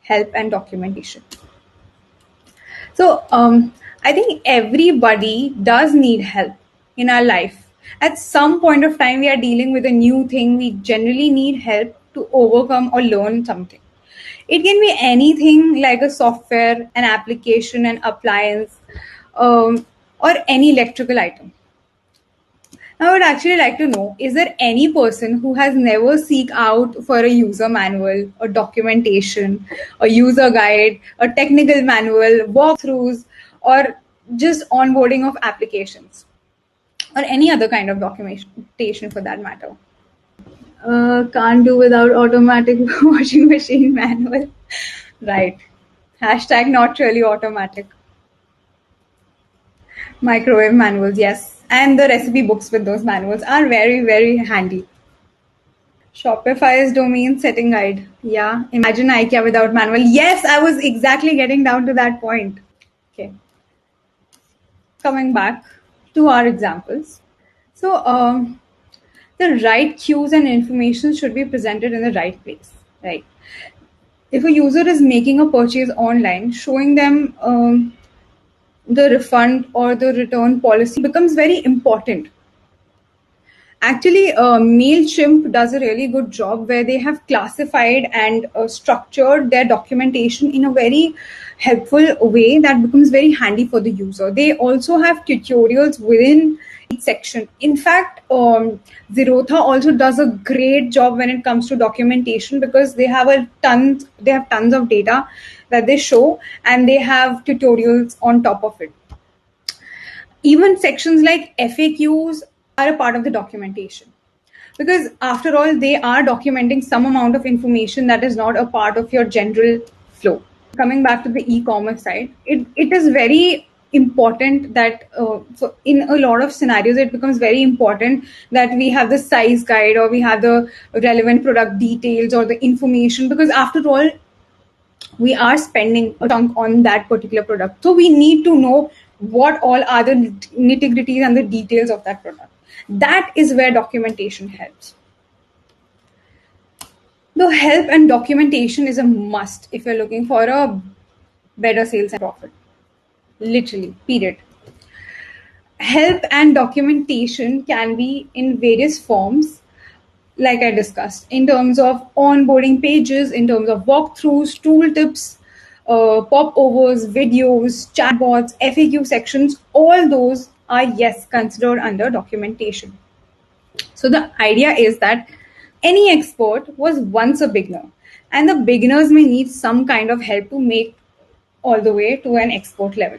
help and documentation. So I think everybody does need help in our life. At some point of time, we are dealing with a new thing. We generally need help to overcome or learn something. It can be anything like a software, an application, an appliance, or any electrical item. Now, I would actually like to know, is there any person who has never seek out for a user manual or documentation, a user guide, a technical manual, walkthroughs, or just onboarding of applications, or any other kind of documentation for that matter? Can't do without automatic washing machine manual. Right. Hashtag not really automatic. Microwave manuals, yes. And the recipe books with those manuals are very, very handy. Shopify's domain setting guide. Yeah. Imagine IKEA without manual. Yes, I was exactly getting down to that point. Okay. Coming back to our examples. So, the right cues and information should be presented in the right place, right? If a user is making a purchase online, showing them the refund or the return policy becomes very important. Actually, MailChimp does a really good job where they have classified and structured their documentation in a very helpful way that becomes very handy for the user. They also have tutorials within each section. In fact, Zerotha also does a great job when it comes to documentation because they have tons of data that they show and they have tutorials on top of it. Even sections like FAQs are a part of the documentation because after all they are documenting some amount of information that is not a part of your general flow. Coming back to the e-commerce side, it is very important that so in a lot of scenarios it becomes very important that we have the size guide or we have the relevant product details or the information because after all we are spending a chunk on that particular product. So we need to know what all are the nitty-gritties and the details of that product. That is where documentation helps. The help and documentation is a must if you're looking for a better sales and profit. Literally, period. Help and documentation can be in various forms like I discussed, in terms of onboarding pages, in terms of walkthroughs, tooltips, popovers, videos, chatbots, FAQ sections, all those are, yes, considered under documentation. So the idea is that any expert was once a beginner, and the beginners may need some kind of help to make all the way to an expert level.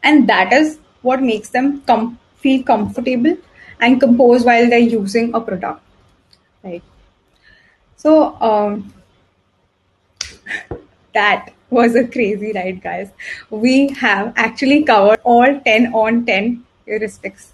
And that is what makes them feel comfortable and composed while they're using a product. Right. So that was a crazy ride, guys. We have actually covered all 10 on 10 heuristics.